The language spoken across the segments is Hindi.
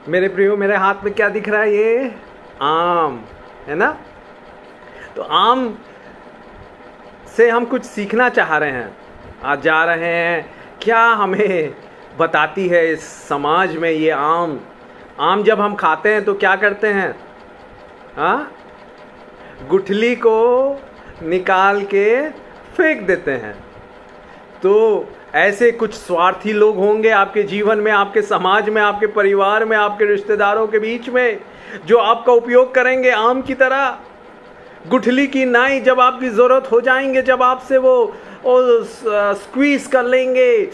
मेरे प्रियो, मेरे हाथ में क्या दिख रहा है? ये आम है ना। तो आम से हम कुछ सीखना चाह रहे हैं, आज जा रहे हैं। क्या हमें बताती है इस समाज में ये आम जब हम खाते हैं तो क्या करते हैं? हाँ, गुठली को निकाल के फेंक देते हैं। तो ऐसे कुछ स्वार्थी लोग होंगे आपके जीवन में, आपके समाज में, आपके परिवार में, आपके रिश्तेदारों के बीच में, जो आपका उपयोग करेंगे आम की तरह, गुठली की नाई। जब आपकी ज़रूरत हो जाएंगे, जब आपसे वो स्क्वीज कर लेंगे,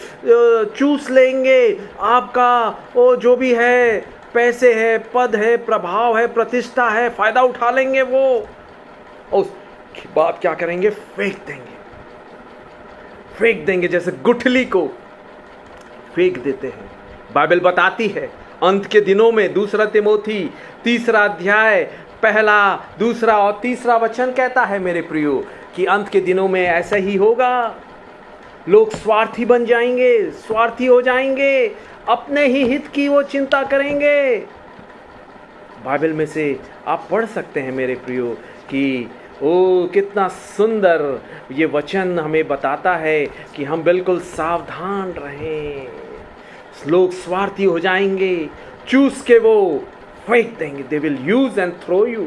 चूस लेंगे आपका वो जो भी है, पैसे है, पद है, प्रभाव है, प्रतिष्ठा है, फ़ायदा उठा लेंगे वो, और उसके बाद क्या करेंगे? फेंक देंगे जैसे गुठली को फेंक देते हैं। बाइबल बताती है अंत के दिनों में, 2 तिमोथी 3 अध्याय 1, 2 और 3 वचन कहता है मेरे प्रियो कि अंत के दिनों में ऐसा ही होगा। लोग स्वार्थी बन जाएंगे, स्वार्थी हो जाएंगे, अपने ही हित की वो चिंता करेंगे। बाइबल में से आप पढ़ सकते हैं मेरे प्रियो कि ओ कितना सुंदर ये वचन हमें बताता है कि हम बिल्कुल सावधान रहें। लोग स्वार्थी हो जाएंगे, चूस के वो फेंक देंगे। They will use and throw you.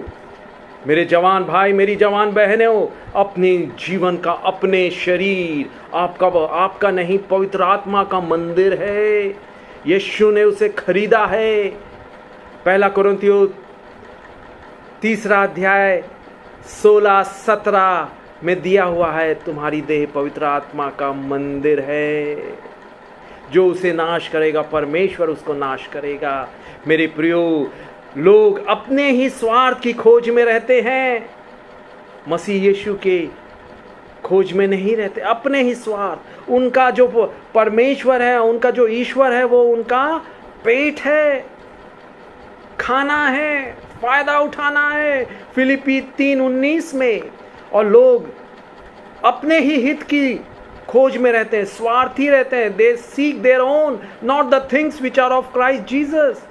मेरे जवान भाई, मेरी जवान बहनों, अपने जीवन का, अपने शरीर आपका नहीं, पवित्र आत्मा का मंदिर है। यीशु ने उसे खरीदा है। 1 कुरिन्थियों 3 अध्याय 16-17 में दिया हुआ है, तुम्हारी देह पवित्र आत्मा का मंदिर है। जो उसे नाश करेगा, परमेश्वर उसको नाश करेगा। मेरे प्रियो, लोग अपने ही स्वार्थ की खोज में रहते हैं, मसीह यीशु के खोज में नहीं रहते। अपने ही स्वार्थ, उनका जो परमेश्वर है, उनका जो ईश्वर है, वो उनका पेट है, खाना है, फायदा उठाना है, फिलिपी 3:19 में। और लोग अपने ही हित की खोज में रहते हैं, स्वार्थी रहते हैं। They seek their own, not the things which are of Christ Jesus.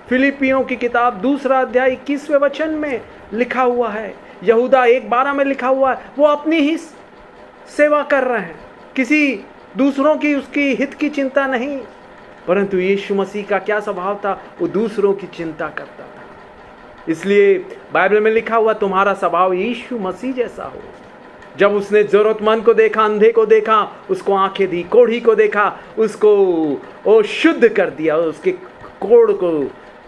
फिलिपियों की किताब 2 अध्याय 21वें वचन में लिखा हुआ है, यहूदा 1:12 में लिखा हुआ है। वो अपनी ही सेवा कर रहे हैं, किसी दूसरों की, उसकी हित की चिंता नहीं। परंतु यीशु मसीह का क्या स्वभाव था? वो दूसरों की चिंता करता था। इसलिए बाइबल में लिखा हुआ, तुम्हारा स्वभाव यीशु मसीह जैसा हो। जब उसने जरूरतमंद को देखा, अंधे को देखा, उसको आंखें दी, कोढ़ी को देखा, उसको वो शुद्ध कर दिया, उसके कोढ़ को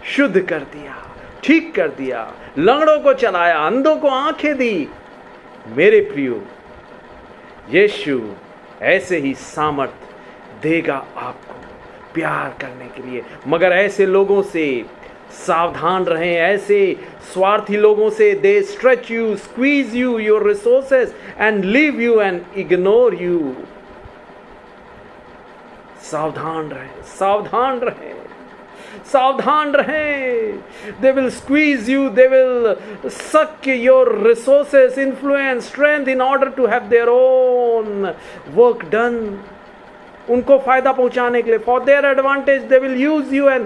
शुद्ध कर दिया, ठीक कर दिया, लंगड़ों को चलाया, अंधों को आंखें दी। मेरे प्रियो, यीशु ऐसे ही सामर्थ देगा आपको प्यार करने के लिए। मगर ऐसे लोगों से सावधान रहें, ऐसे स्वार्थी लोगों से। They stretch you, squeeze you, your resources and leave you and ignore you. सावधान रहें, सावधान रहें, सावधान रहें। They will squeeze you, they will suck your resources, influence, strength in order to have their own work done. उनको फायदा पहुंचाने के लिए, for their advantage, they will use you and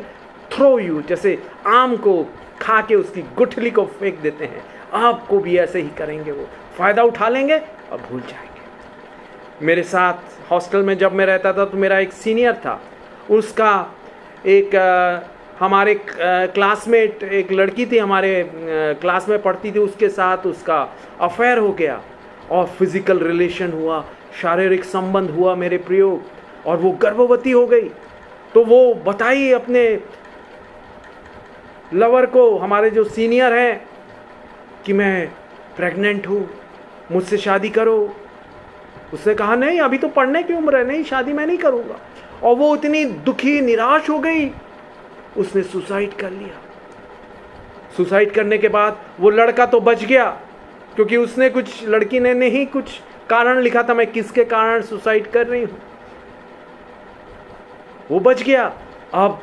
throw you. जैसे आम को खा के उसकी गुठली को फेंक देते हैं, आपको भी ऐसे ही करेंगे। वो फायदा उठा लेंगे और भूल जाएंगे। मेरे साथ हॉस्टल में जब मैं रहता था तो मेरा एक सीनियर था, उसका एक हमारे क्लासमेट, एक लड़की थी हमारे क्लास में पढ़ती थी, उसके साथ उसका अफेयर हो गया और फिजिकल रिलेशन हुआ, शारीरिक संबंध हुआ मेरे प्रियो, और वो गर्भवती हो गई। तो वो बताई अपने लवर को, हमारे जो सीनियर हैं, कि मैं प्रेग्नेंट हूँ, मुझसे शादी करो। उसने कहा नहीं, अभी तो पढ़ने की उम्र है, नहीं शादी मैं नहीं करूँगा। और वो इतनी दुखी, निराश हो गई, उसने सुसाइड कर लिया। सुसाइड करने के बाद वो लड़का तो बच गया, क्योंकि उसने कुछ, लड़की ने नहीं कुछ कारण लिखा था, मैं किसके कारण सुसाइड कर रही हूँ, वो बच गया। अब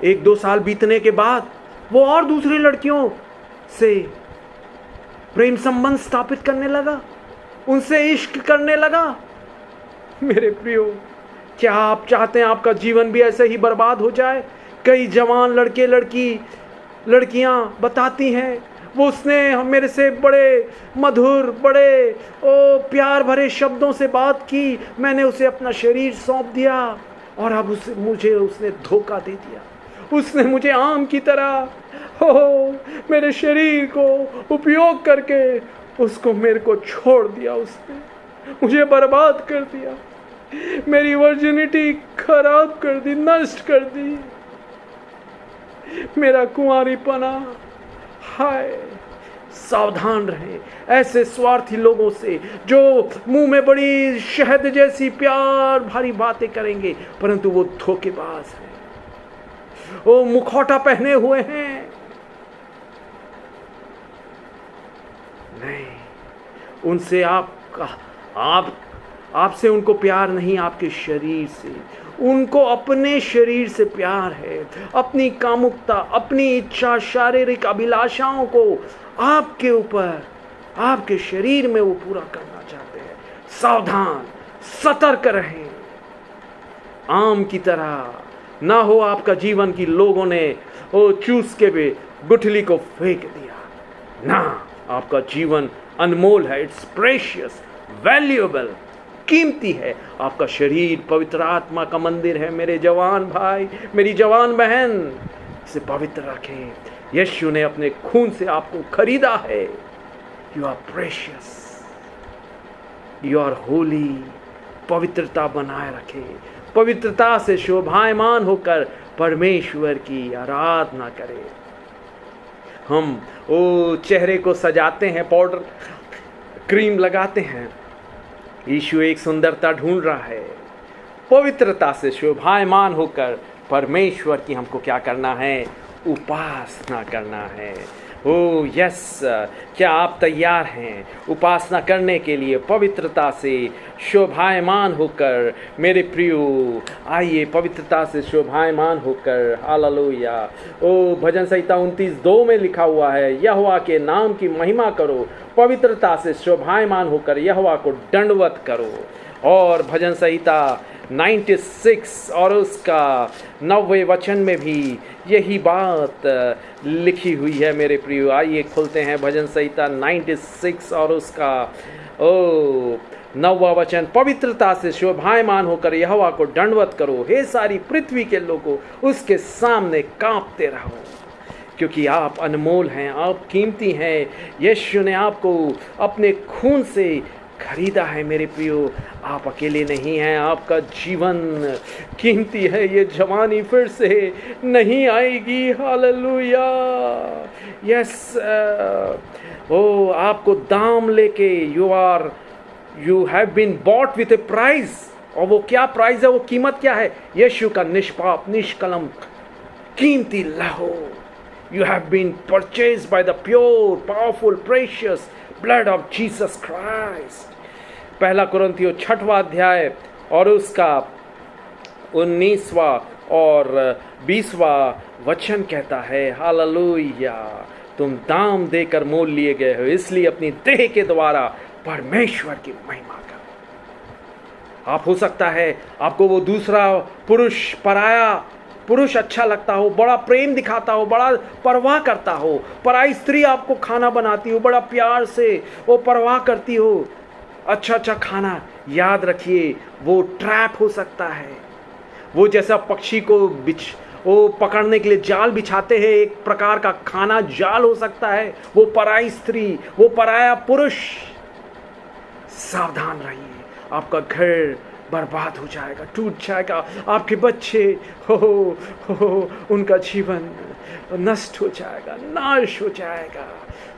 1-2 साल बीतने के बाद वो और दूसरी लड़कियों से प्रेम संबंध स्थापित करने लगा, उनसे इश्क करने लगा। मेरे प्रियो, क्या आप चाहते हैं आपका जीवन भी ऐसे ही बर्बाद हो जाए? कई जवान लड़कियां बताती हैं, वो उसने मेरे से बड़े मधुर, बड़े प्यार भरे शब्दों से बात की, मैंने उसे अपना शरीर सौंप दिया और अब उसने धोखा दे दिया। उसने मुझे आम की तरह मेरे शरीर को उपयोग करके उसको मेरे को छोड़ दिया, उसने मुझे बर्बाद कर दिया, मेरी वर्जिनिटी खराब कर दी, नष्ट कर दी, मेरा कुंवारीपना। हाय, सावधान रहें ऐसे स्वार्थी लोगों से जो मुंह में बड़ी शहद जैसी प्यार भरी बातें करेंगे परंतु वो धोखेबाज हैं, वो मुखौटा पहने हुए हैं। नहीं, उनसे आपसे उनको प्यार नहीं, आपके शरीर से उनको अपने शरीर से प्यार है, अपनी कामुकता, अपनी इच्छा, शारीरिक अभिलाषाओं को आपके ऊपर, आपके शरीर में वो पूरा करना चाहते हैं। सावधान, सतर्क रहें, आम की तरह ना हो आपका जीवन की लोगों ने वो चूस के भी गुठली को फेंक दिया ना। आपका जीवन अनमोल है, इट्स प्रेशियस, वैल्यूएबल, कीमती है। आपका शरीर पवित्र आत्मा का मंदिर है। मेरे जवान भाई, मेरी जवान बहन, इसे पवित्र रखें। यीशु ने अपने खून से आपको खरीदा है। You are precious, you are holy. पवित्रता बनाए रखें, पवित्रता से शोभायमान होकर परमेश्वर की आराधना करें। हम वो चेहरे को सजाते हैं, पाउडर क्रीम लगाते हैं। यीशु एक सुंदरता ढूंढ रहा है। पवित्रता से शोभायमान होकर परमेश्वर की हमको क्या करना है? उपासना करना है। ओ यस, क्या आप तैयार हैं उपासना करने के लिए? पवित्रता से शोभायमान होकर मेरे प्रियो, आइए पवित्रता से शोभायमान होकर। हालेलुया। ओ भजन संहिता 29:2 में लिखा हुआ है, यहोवा के नाम की महिमा करो, पवित्रता से शोभायमान होकर यहोवा को दंडवत करो। और भजन संहिता 96 और उसका 90वें वचन में भी यही बात लिखी हुई है मेरे प्रियो। आइए खोलते हैं भजन संहिता 96 और उसका 9वां वचन। पवित्रता से शोभायमान होकर यहोवा को दंडवत करो, हे सारी पृथ्वी के लोगों, उसके सामने कांपते रहो, क्योंकि आप अनमोल हैं, आप कीमती हैं। यीशु ने आपको अपने खून से खरीदा है मेरे प्रियो। आप अकेले नहीं हैं, आपका जीवन कीमती है। ये जवानी फिर से नहीं आएगी। हालेलुया। यस, ओ आपको दाम लेके you have been bought with a price. और वो क्या प्राइस है, वो कीमत क्या है? यीशु का निष्पाप, निष्कलंक, कीमती लहू। You have been purchased by the pure, powerful, precious blood of Jesus Christ. 1 कुरिन्थियों 6वां अध्याय और उसका 19वां और 20वां वचन कहता है, हालेलुया, तुम दाम देकर मोल लिए गए हो, इसलिए अपनी देह के द्वारा परमेश्वर की महिमा करो। आप हो सकता है आपको वो दूसरा पुरुष, पराया पुरुष अच्छा लगता हो, बड़ा प्रेम दिखाता हो, बड़ा परवाह करता हो, पराई स्त्री आपको खाना बनाती हो, बड़ा प्यार से वो परवाह करती हो, अच्छा खाना। याद रखिए, वो ट्रैप हो सकता है। वो जैसा पक्षी को वो पकड़ने के लिए जाल बिछाते हैं, एक प्रकार का खाना जाल हो सकता है। वो पराई स्त्री, वो पराया पुरुष। सावधान रहिए, आपका घर बर्बाद हो जाएगा, टूट जाएगा। आपके बच्चे उनका जीवन नष्ट हो जाएगा, नाश हो जाएगा।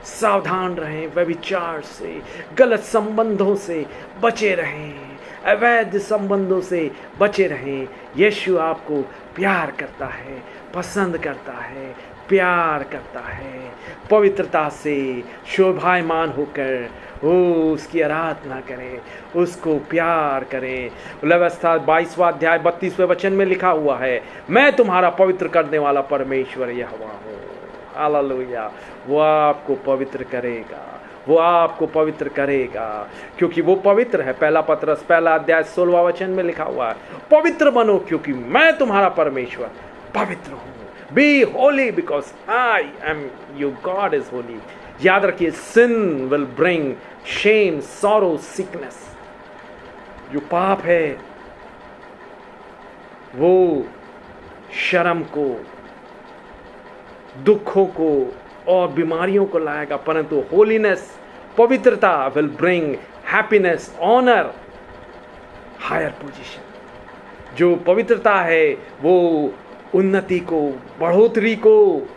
सावधान रहें, व्यभिचार से, गलत संबंधों से बचे रहें, अवैध संबंधों से बचे रहें। यीशु आपको प्यार करता है, पसंद करता है, प्यार करता है। पवित्रता से शोभायमान होकर उसकी आराधना करें, उसको प्यार करें। व्यवस्था 22वां अध्याय 32वें वचन में लिखा हुआ है, मैं तुम्हारा पवित्र करने वाला परमेश्वर यहोवा हूँ। हालेलुया। वो आपको पवित्र करेगा, वो आपको पवित्र करेगा, क्योंकि वो पवित्र है। 1 पतरस 1 अध्याय 16वां वचन में लिखा हुआ है, पवित्र बनो क्योंकि मैं तुम्हारा परमेश्वर पवित्र हूँ। Be holy because I am your God is holy. याद रखिए, sin will bring shame, sorrow, sickness. जो पाप है वो शर्म को, दुखों को और बीमारियों को लाएगा, परंतु होलीनेस, पवित्रता will bring happiness, honour, higher position. जो पवित्रता है वो उन्नति को, बढ़ोतरी को,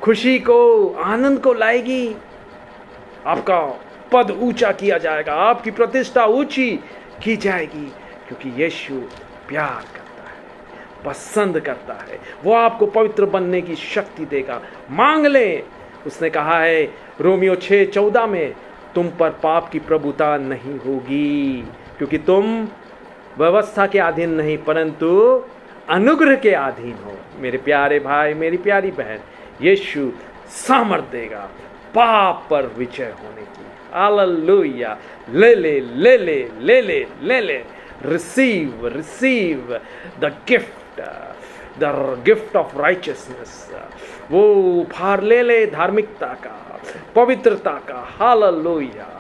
खुशी को, आनंद को लाएगी। आपका पद ऊंचा किया जाएगा, आपकी प्रतिष्ठा ऊंची की जाएगी, क्योंकि यीशु प्यार करता है, पसंद करता है। वो आपको पवित्र बनने की शक्ति देगा। मांग ले। उसने कहा है रोमियो 6:14 में, तुम पर पाप की प्रभुता नहीं होगी, क्योंकि तुम व्यवस्था के अधीन नहीं परंतु अनुग्रह के अधीन हो। मेरे प्यारे भाई, मेरी प्यारी बहन, यीशु सामर्थ देगा पाप पर विजय होने की। हालेलुया। ले ले ले ले ले ले ले ले। Receive receive the gift of righteousness. वो उपहार ले ले धार्मिकता का, पवित्रता का। Hallelujah.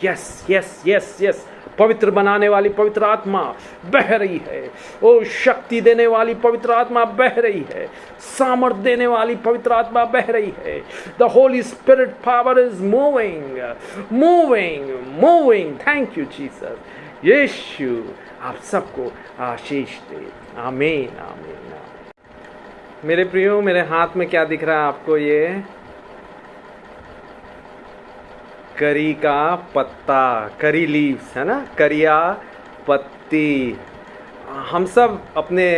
Yes yes yes yes. पवित्र बनाने वाली पवित्र आत्मा बह रही है। ओ शक्ति देने वाली पवित्र आत्मा बह रही है। सामर्थ देने वाली पवित्र आत्मा बह रही है। The holy spirit power is moving moving moving. Thank you Jesus. यीशु आप सबको आशीष दे। आमीन आमीन। मेरे प्रियो, मेरे हाथ में क्या दिख रहा है आपको? ये करी का पत्ता, करी लीव्स है ना, करिया पत्ती। हम सब अपने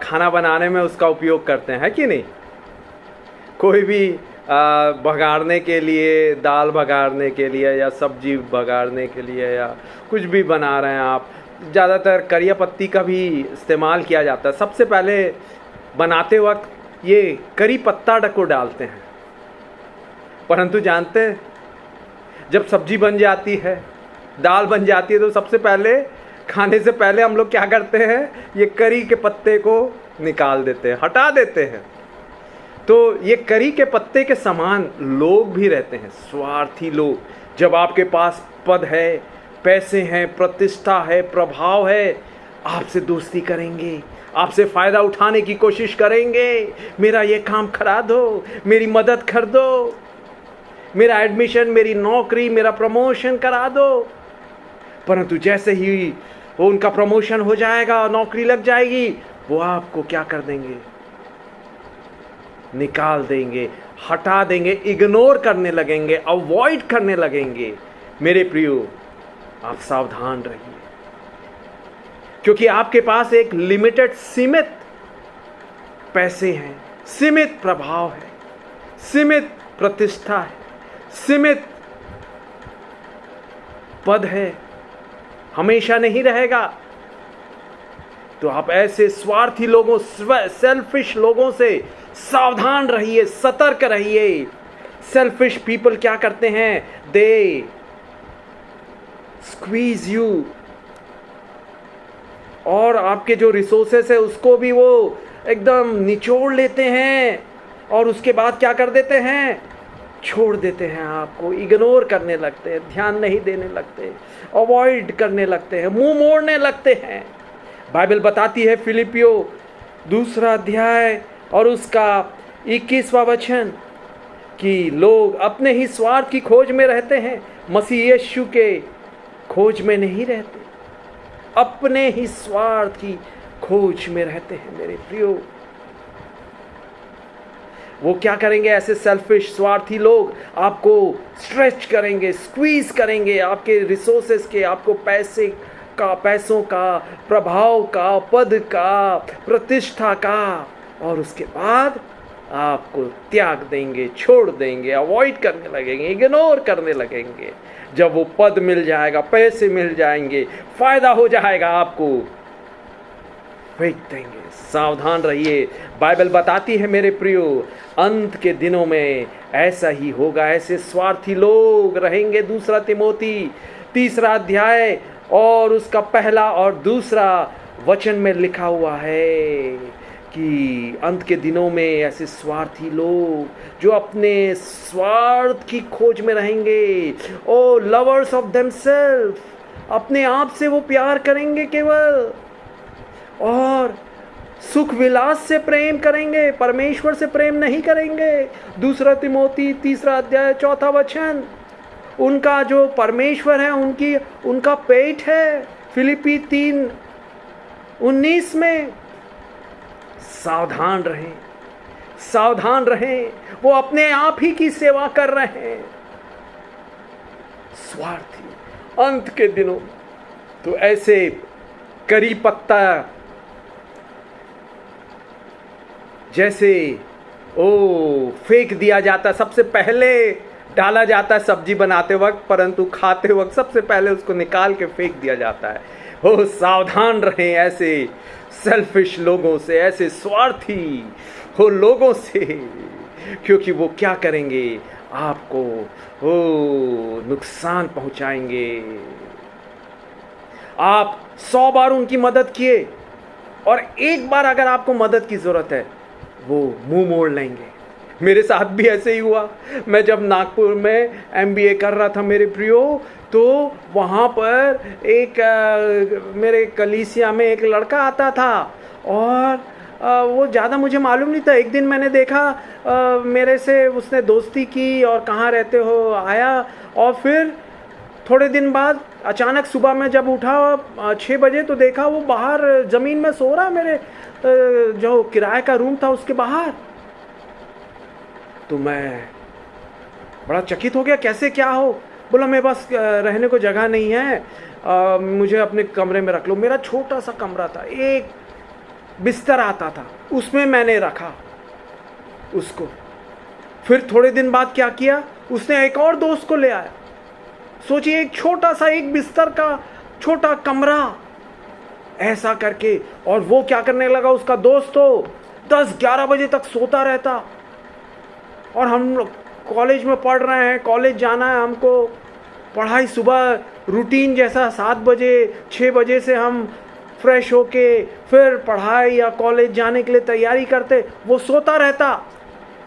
खाना बनाने में उसका उपयोग करते हैं, है कि नहीं? कोई भी भगाड़ने के लिए, दाल भगाड़ने के लिए या सब्जी भगाड़ने के लिए या कुछ भी बना रहे हैं आप, ज़्यादातर करिया पत्ती का भी इस्तेमाल किया जाता है। सबसे पहले बनाते वक्त ये करी पत्ता को डालते हैं, परंतु जानते हैं जब सब्जी बन जाती है, दाल बन जाती है, तो सबसे पहले खाने से पहले हम लोग क्या करते हैं? ये करी के पत्ते को निकाल देते हैं, हटा देते हैं। तो ये करी के पत्ते के समान लोग भी रहते हैं, स्वार्थी लोग। जब आपके पास पद है, पैसे हैं, प्रतिष्ठा है, प्रभाव है, आपसे दोस्ती करेंगे, आपसे फ़ायदा उठाने की कोशिश करेंगे। मेरा ये काम करा दो, मेरी मदद कर दो, मेरा एडमिशन, मेरी नौकरी, मेरा प्रमोशन करा दो। परंतु जैसे ही वो उनका प्रमोशन हो जाएगा, नौकरी लग जाएगी, वो आपको क्या कर देंगे? निकाल देंगे, हटा देंगे, इग्नोर करने लगेंगे, अवॉइड करने लगेंगे। मेरे प्रियो, आप सावधान रहिए, क्योंकि आपके पास एक लिमिटेड, सीमित पैसे हैं, सीमित प्रभाव है, सीमित प्रतिष्ठा है, सीमित पद है, हमेशा नहीं रहेगा। तो आप ऐसे स्वार्थी लोगों, सेल्फिश लोगों से सावधान रहिए, सतर्क रहिए। सेल्फिश पीपल क्या करते हैं? दे स्क्वीज यू, और आपके जो रिसोर्सेस है उसको भी वो एकदम निचोड़ लेते हैं, और उसके बाद क्या कर देते हैं? छोड़ देते हैं, आपको इग्नोर करने लगते हैं, ध्यान नहीं देने लगते, अवॉइड करने लगते हैं, मुंह मोड़ने लगते हैं। बाइबल बताती है फिलिपियो 2 अध्याय और उसका 21वां वचन कि लोग अपने ही स्वार्थ की खोज में रहते हैं, मसीह यीशु के खोज में नहीं रहते, अपने ही स्वार्थ की खोज में रहते हैं। मेरे प्रियो, वो क्या करेंगे? ऐसे सेल्फिश, स्वार्थी लोग आपको स्ट्रेच करेंगे, स्क्वीज करेंगे, आपके रिसोर्सेस के, आपको पैसे का, पैसों का, प्रभाव का, पद का, प्रतिष्ठा का, और उसके बाद आपको त्याग देंगे, छोड़ देंगे, अवॉइड करने लगेंगे, इग्नोर करने लगेंगे। जब वो पद मिल जाएगा, पैसे मिल जाएंगे, फायदा हो जाएगा, आपको फेंक देंगे। सावधान रहिए। बाइबल बताती है मेरे प्रियो, अंत के दिनों में ऐसा ही होगा, ऐसे स्वार्थी लोग रहेंगे। 2 तिमोथी 3 अध्याय और उसका 1 और 2 वचन में लिखा हुआ है कि अंत के दिनों में ऐसे स्वार्थी लोग जो अपने स्वार्थ की खोज में रहेंगे, ओ लवर्स ऑफ देमसेल्फ, अपने आप से वो प्यार करेंगे केवल, और सुख विलास से प्रेम करेंगे, परमेश्वर से प्रेम नहीं करेंगे। 2 तिमोथी 3 अध्याय 4 वचन, उनका जो परमेश्वर है उनका पेट है। फिलिपी 3:19 में सावधान रहें, सावधान रहें, वो अपने आप ही की सेवा कर रहे हैं। स्वार्थी अंत के दिनों तो ऐसे करी पत्ता जैसे फेंक दिया जाता, सबसे पहले डाला जाता है सब्जी बनाते वक्त, परंतु खाते वक्त सबसे पहले उसको निकाल के फेंक दिया जाता है। सावधान रहें ऐसे सेल्फिश लोगों से, ऐसे स्वार्थी लोगों से, क्योंकि वो क्या करेंगे, आपको नुकसान पहुंचाएंगे। आप 100 बार उनकी मदद किए और एक बार अगर आपको मदद की जरूरत है वो मुंह मोड़ लेंगे। मेरे साथ भी ऐसे ही हुआ। मैं जब नागपुर में MBA कर रहा था मेरे प्रियो, तो वहाँ पर एक मेरे कलीसिया में एक लड़का आता था और वो ज़्यादा मुझे मालूम नहीं था। एक दिन मैंने देखा मेरे से उसने दोस्ती की और कहाँ रहते हो आया, और फिर थोड़े दिन बाद अचानक सुबह में जब उठा 6 बजे तो देखा वो बाहर ज़मीन में सो रहा, मेरे जो किराए का रूम था उसके बाहर। तो मैं बड़ा चकित हो गया, कैसे क्या हो? बोला मेरे पास रहने को जगह नहीं है, मुझे अपने कमरे में रख लो। मेरा छोटा सा कमरा था, एक बिस्तर आता था, उसमें मैंने रखा उसको। फिर थोड़े दिन बाद क्या किया, उसने एक और दोस्त को ले आया। सोचिए, एक छोटा सा एक बिस्तर का छोटा कमरा, ऐसा करके। और वो क्या करने लगा, उसका दोस्त तो 10-11 बजे तक सोता रहता। और हम लोग कॉलेज में पढ़ रहे हैं, कॉलेज जाना है हमको, पढ़ाई सुबह रूटीन जैसा 7 बजे 6 बजे से हम फ्रेश होके फिर पढ़ाई या कॉलेज जाने के लिए तैयारी करते, वो सोता रहता।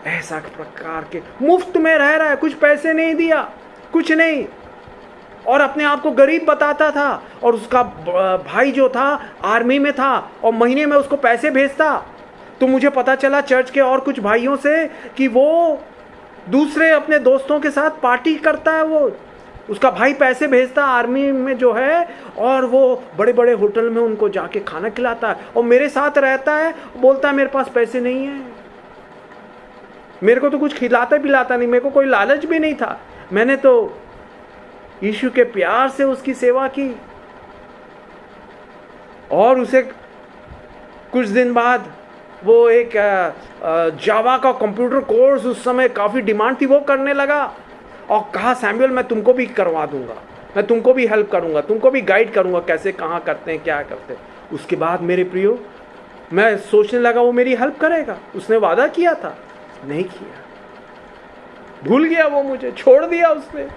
ऐसा प्रकार के मुफ्त में रह रहा है, कुछ पैसे नहीं दिया, कुछ नहीं, और अपने आप को गरीब बताता था। और उसका भाई जो था आर्मी में था और महीने में उसको पैसे भेजता। तो मुझे पता चला चर्च के और कुछ भाइयों से कि वो दूसरे अपने दोस्तों के साथ पार्टी करता है, वो उसका भाई पैसे भेजता आर्मी में जो है, और वो बड़े बड़े होटल में उनको जाके खाना खिलाता है और मेरे साथ रहता है। बोलता है मेरे पास पैसे नहीं है, मेरे को तो कुछ खिलाता पिलाता नहीं, मेरे को कोई लालच भी नहीं था। मैंने तो यीशु के प्यार से उसकी सेवा की। और उसे कुछ दिन बाद वो एक जावा का कंप्यूटर कोर्स, उस समय काफ़ी डिमांड थी, वो करने लगा और कहा सैमुअल मैं तुमको भी करवा दूंगा, मैं तुमको भी हेल्प करूंगा, तुमको भी गाइड करूंगा कैसे कहाँ करते हैं क्या करते हैं। उसके बाद मेरे प्रियो मैं सोचने लगा वो मेरी हेल्प करेगा। उसने वादा किया था, नहीं किया, भूल गया, वो मुझे छोड़ दिया, उसने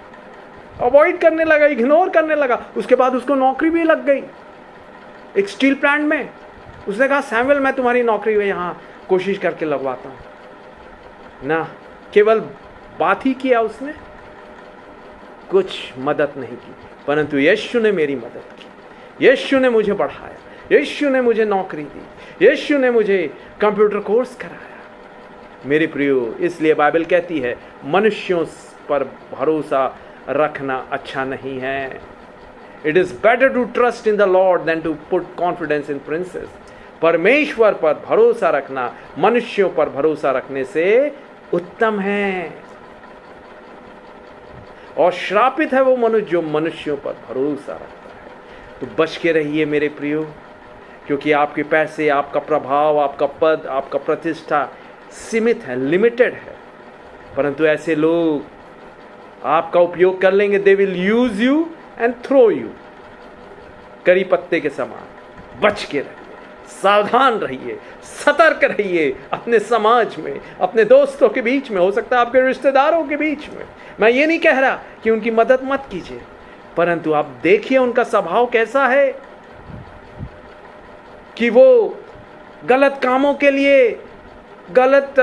अवॉइड करने लगा, इग्नोर करने लगा। उसके बाद उसको नौकरी भी लग गई एक स्टील प्लांट में। उसने कहा सैमुअल मैं तुम्हारी नौकरी में यहाँ कोशिश करके लगवाता हूँ ना। केवल बात ही किया उसने, कुछ मदद नहीं की, परंतु यीशु ने मेरी मदद की। यीशु ने मुझे बढ़ाया, यीशु ने मुझे नौकरी दी, यीशु ने मुझे कंप्यूटर कोर्स कराया। मेरे प्रियो, इसलिए बाइबल कहती है मनुष्यों पर भरोसा रखना अच्छा नहीं है। It is better to trust in the lord then to put confidence in princes. परमेश्वर पर भरोसा रखना मनुष्यों पर भरोसा रखने से उत्तम है, और श्रापित है वो मनुष्य जो मनुष्यों पर भरोसा रखता है। तो बच के रहिए मेरे प्रियो, क्योंकि आपके पैसे, आपका प्रभाव, आपका पद, आपका प्रतिष्ठा सीमित है, लिमिटेड है, परंतु ऐसे लोग आपका उपयोग कर लेंगे। They will use you and throw you, करी पत्ते के समान। बच के रहिए, सावधान रहिए, सतर्क रहिए अपने समाज में, अपने दोस्तों के बीच में, हो सकता है आपके रिश्तेदारों के बीच में। मैं ये नहीं कह रहा कि उनकी मदद मत कीजिए, परंतु आप देखिए उनका स्वभाव कैसा है, कि वो गलत कामों के लिए, गलत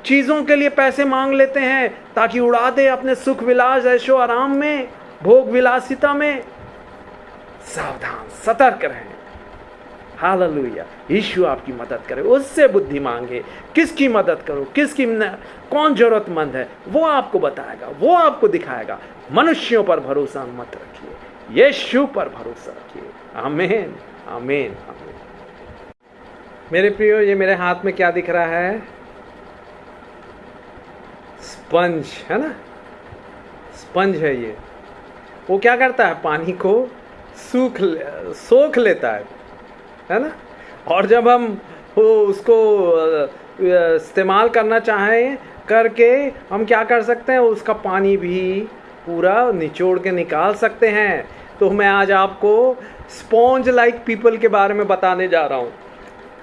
चीज़ों के लिए पैसे मांग लेते हैं ताकि उड़ा दे अपने सुख विलास, ऐशो आराम में, भोग विलासिता में। सावधान, सतर्क रहें। हालेलुया। यीशु आपकी मदद करे, उससे बुद्धि मांगे। किसकी मदद करो, कौन जरूरतमंद है, वो आपको बताएगा, वो आपको दिखाएगा। मनुष्यों पर भरोसा मत रखिए, यीशु पर भरोसा रखिए। आमीन, आमीन, आमीन। मेरे प्रियो, ये मेरे हाथ में क्या दिख रहा है? स्पंज है ना, स्पंज है ये। वो क्या करता है? पानी को सोख लेता है ना। और जब हम उसको इस्तेमाल करना चाहें करके हम क्या कर सकते हैं? उसका पानी भी पूरा निचोड़ के निकाल सकते हैं। तो मैं आज आपको स्पॉन्ज लाइक पीपल के बारे में बताने जा रहा हूँ।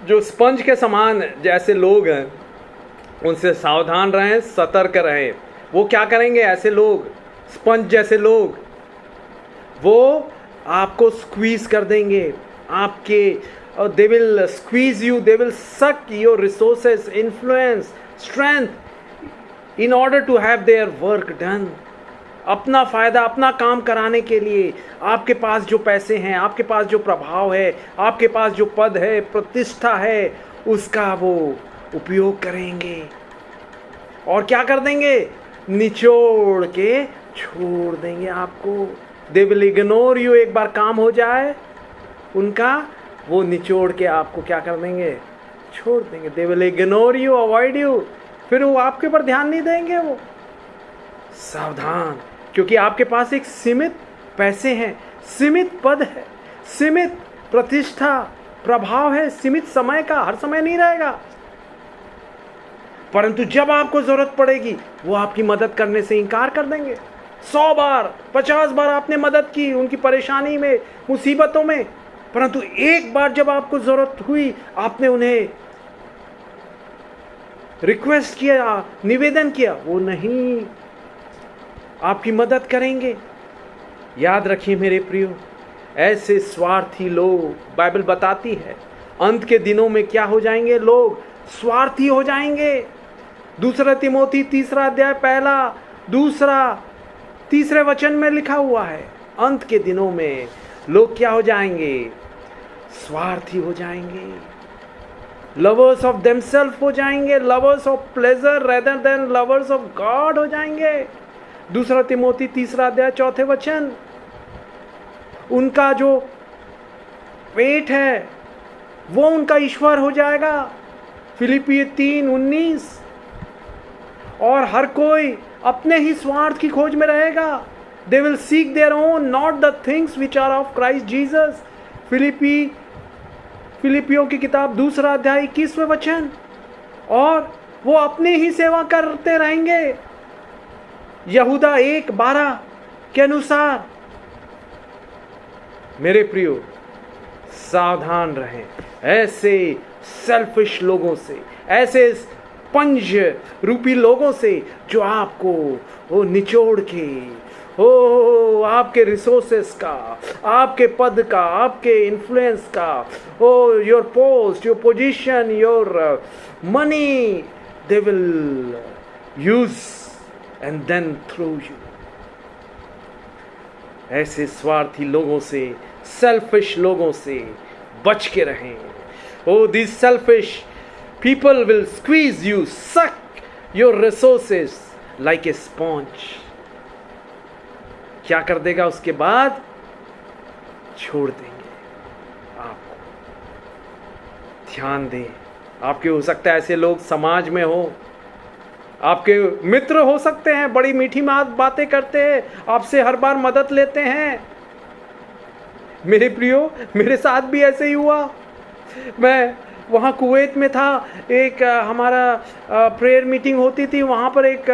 जो स्पंज के समान जैसे लोग हैं, उनसे सावधान रहें, सतर्क रहें। वो क्या करेंगे? ऐसे लोग, स्पंज जैसे लोग, वो आपको स्क्वीज कर देंगे। आपके they will squeeze you, they will suck your resources, influence, strength in order to have their work done. अपना फ़ायदा, अपना काम कराने के लिए आपके पास जो पैसे हैं, आपके पास जो प्रभाव है, आपके पास जो पद है, प्रतिष्ठा है, उसका वो उपयोग करेंगे। और क्या कर देंगे? निचोड़ के छोड़ देंगे आपको। They will ignore you. एक बार काम हो जाए उनका, वो निचोड़ के आपको क्या कर देंगे? छोड़ देंगे। They will ignore you, avoid you. फिर वो आपके ऊपर ध्यान नहीं देंगे। वो सावधान, क्योंकि आपके पास एक सीमित पैसे हैं, सीमित पद है, सीमित प्रतिष्ठा, प्रभाव है, सीमित समय का। हर समय नहीं रहेगा, परंतु जब आपको जरूरत पड़ेगी वो आपकी मदद करने से इनकार कर देंगे। 100 बार, 50 बार आपने मदद की उनकी परेशानी में, मुसीबतों में, परंतु एक बार जब आपको जरूरत हुई, आपने उन्हें रिक्वेस्ट किया, निवेदन किया, वो नहीं आपकी मदद करेंगे। याद रखिए मेरे प्रियो, ऐसे स्वार्थी लोग, बाइबल बताती है, अंत के दिनों में क्या हो जाएंगे? लोग स्वार्थी हो जाएंगे। 2 तिमोथी 3 अध्याय 1-2 वचन में लिखा हुआ है, अंत के दिनों में लोग क्या हो जाएंगे? स्वार्थी हो जाएंगे, लवर्स ऑफ देमसेल्फ हो जाएंगे, lovers of pleasure rather than lovers of God हो जाएंगे। 2 तिमोथी 3 अध्याय 4 वचन। उनका जो पेट है वो उनका ईश्वर हो जाएगा। फिलिपियों 3:19। और हर कोई अपने ही स्वार्थ की खोज में रहेगा। They will seek their own, not the things which are of Christ Jesus. फिलिपियों की किताब 2 अध्याय 21वें वचन। और वो अपनी ही सेवा करते रहेंगे, यहूदा 1:12 के अनुसार। मेरे प्रियो, सावधान रहें ऐसे सेल्फिश लोगों से, ऐसे पंज रूपी लोगों से जो आपको वो निचोड़ के आपके रिसोर्सेस का, आपके पद का, आपके इन्फ्लुएंस का, your post, your position, your money, they will use and then throw you. ऐसे स्वार्थी लोगों से, सेल्फिश लोगों से बच के रहें। These selfish people will squeeze you, suck your resources like a sponge. क्या कर देगा उसके बाद? छोड़ देंगे आपको। ध्यान दें, आपके हो सकता है ऐसे लोग समाज में हो, आपके मित्र हो सकते हैं, बड़ी मीठी बातें करते हैं, आपसे हर बार मदद लेते हैं। मेरे प्रियो, मेरे साथ भी ऐसे ही हुआ। मैं वहाँ कुवैत में था, एक हमारा प्रेयर मीटिंग होती थी। वहाँ पर एक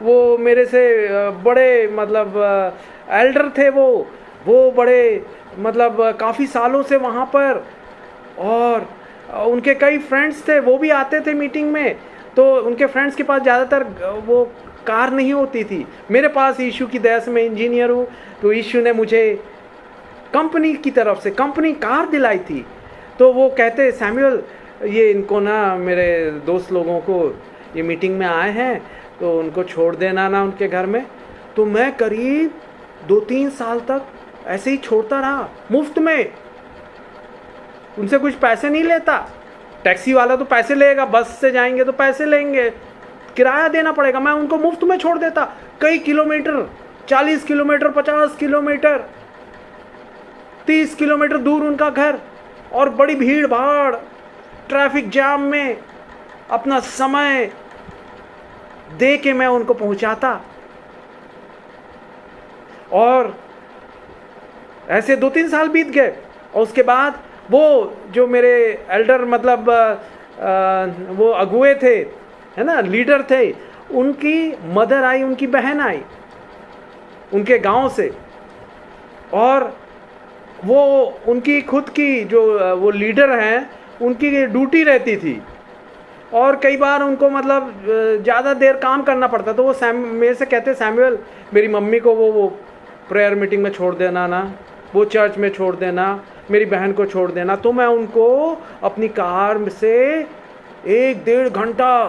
वो मेरे से बड़े मतलब एल्डर थे, वो बड़े मतलब काफ़ी सालों से वहाँ पर, और उनके कई फ्रेंड्स थे, वो भी आते थे मीटिंग में। तो उनके फ्रेंड्स के पास ज़्यादातर वो कार नहीं होती थी। मेरे पास यीशु की दया से, मैं इंजीनियर हूँ, तो यीशु ने मुझे कंपनी की तरफ से कंपनी कार दिलाई थी। तो वो कहते, सैमुअल ये इनको ना, मेरे दोस्त लोगों को ये मीटिंग में आए हैं तो उनको छोड़ देना ना उनके घर में। तो मैं करीब 2-3 साल तक ऐसे ही छोड़ता रहा, मुफ्त में। उनसे कुछ पैसे नहीं लेता। टैक्सी वाला तो पैसे लेगा, बस से जाएंगे तो पैसे लेंगे, किराया देना पड़ेगा। मैं उनको मुफ्त में छोड़ देता, कई किलोमीटर, 40 किलोमीटर, 50 किलोमीटर, 30 किलोमीटर दूर उनका घर, और बड़ी भीड़ भाड़, ट्रैफिक जाम में अपना समय दे के मैं उनको पहुंचाता। और ऐसे 2-3 साल बीत गए। और उसके बाद वो जो मेरे एल्डर, मतलब वो अगुए थे, है ना, लीडर थे, उनकी मदर आई, उनकी बहन आई उनके गांव से। और वो उनकी खुद की जो वो लीडर हैं, उनकी ड्यूटी रहती थी, और कई बार उनको मतलब ज़्यादा देर काम करना पड़ता। तो वो मेरे से कहते, सैमुअल मेरी मम्मी को वो प्रेयर मीटिंग में छोड़ देना ना, वो चर्च में छोड़ देना, मेरी बहन को छोड़ देना। तो मैं उनको अपनी कार से 1-1.5 घंटा,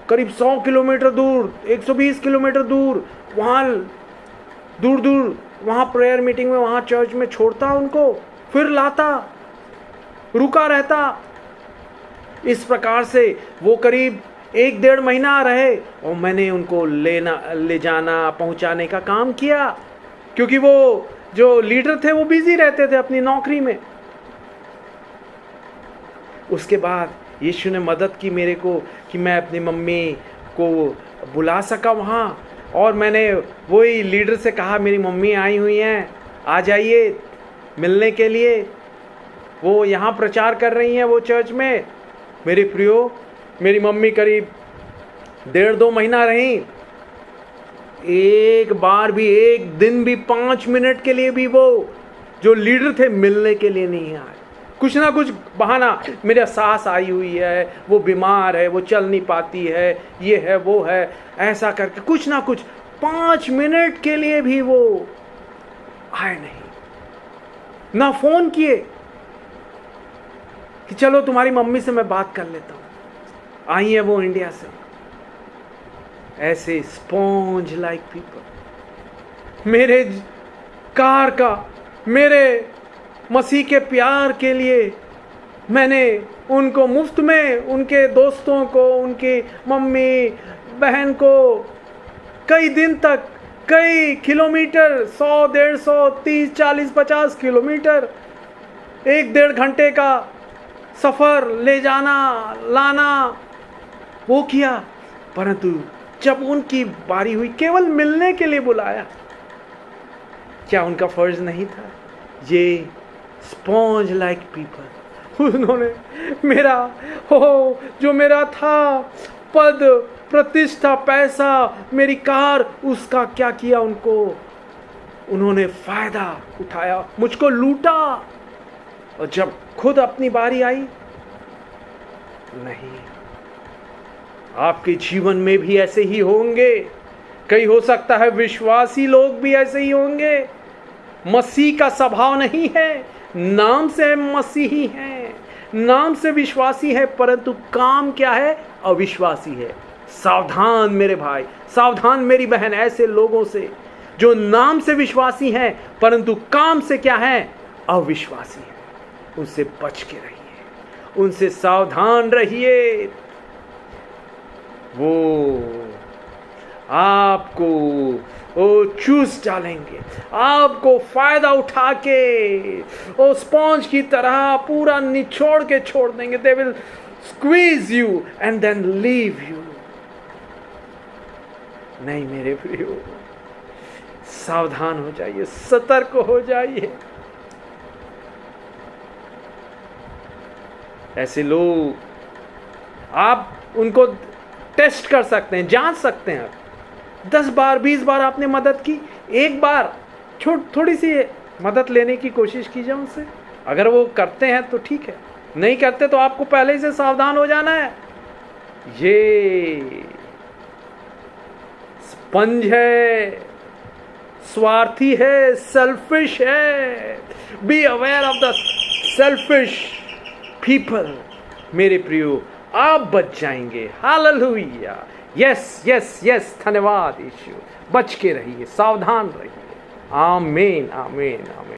करीब 100 किलोमीटर दूर, 120 किलोमीटर दूर, वहाँ दूर दूर, वहाँ प्रेयर मीटिंग में, वहाँ चर्च में छोड़ता उनको, फिर लाता, रुका रहता। इस प्रकार से वो करीब 1-1.5 महीना रहे, और मैंने उनको ले जाना, पहुँचाने का काम किया, क्योंकि वो जो लीडर थे वो बिजी रहते थे अपनी नौकरी में। उसके बाद यीशु ने मदद की मेरे को कि मैं अपनी मम्मी को बुला सका वहाँ। और मैंने वही लीडर से कहा, मेरी मम्मी आई हुई हैं, आ जाइए मिलने के लिए, वो यहाँ प्रचार कर रही हैं वो चर्च में। मेरे प्रियो, मेरी मम्मी करीब 1.5-2 महीना रही। एक बार भी, एक दिन भी, 5 मिनट के लिए भी वो जो लीडर थे मिलने के लिए नहीं आए। कुछ ना कुछ बहाना, मेरा सास आई हुई है, वो बीमार है, वो चल नहीं पाती है, ये है वो है, ऐसा करके कुछ ना कुछ, 5 मिनट के लिए भी वो आए नहीं। ना फोन किए कि चलो तुम्हारी मम्मी से मैं बात कर लेता हूं, आई है वो इंडिया से। ऐसे स्पॉन्ज लाइक पीपल, मेरे कार का, मेरे मसीह के प्यार के लिए मैंने उनको मुफ्त में, उनके दोस्तों को, उनकी मम्मी बहन को, कई दिन तक, कई किलोमीटर, 100, 150, 30, 40, 50 किलोमीटर, 1-1.5 घंटे का सफ़र ले जाना लाना वो किया। परंतु जब उनकी बारी हुई, केवल मिलने के लिए बुलाया, क्या उनका फर्ज नहीं था? ये स्पॉन्ज लाइक पीपल, उन्होंने मेरा जो मेरा था, पद, प्रतिष्ठा, पैसा, मेरी कार, उसका क्या किया? उन्होंने फायदा उठाया, मुझको लूटा। और जब खुद अपनी बारी आई, नहीं। आपके जीवन में भी ऐसे ही होंगे। कई हो सकता है विश्वासी लोग भी ऐसे ही होंगे। मसीह का स्वभाव नहीं है, नाम से मसीही हैं, नाम से विश्वासी है, परंतु काम क्या है? अविश्वासी है। सावधान मेरे भाई, सावधान मेरी बहन, ऐसे लोगों से जो नाम से विश्वासी हैं परंतु काम से क्या है? अविश्वासी है। उनसे बच के रहिए, उनसे सावधान रहिए। वो आपको चूस डालेंगे, आपको फायदा उठा के वो स्पॉन्ज की तरह पूरा निचोड़ के छोड़ देंगे। They will squeeze you and then leave you. नहीं मेरे प्रियो, सावधान हो जाइए, सतर्क हो जाइए। ऐसे लोग आप उनको टेस्ट कर सकते हैं, जांच सकते हैं। 10 बार 20 बार आपने मदद की, एक बार थोड़ी सी मदद लेने की कोशिश कीजिए उनसे। अगर वो करते हैं तो ठीक है, नहीं करते तो आपको पहले से सावधान हो जाना है। ये स्पंज है, स्वार्थी है, सेल्फिश है। Be aware of the selfish people. मेरे प्रियो आप बच जाएंगे। हालेलुया। यस यस यस, धन्यवाद यीशु। बच के रहिए, सावधान रहिए। आमीन आमीन आमीन।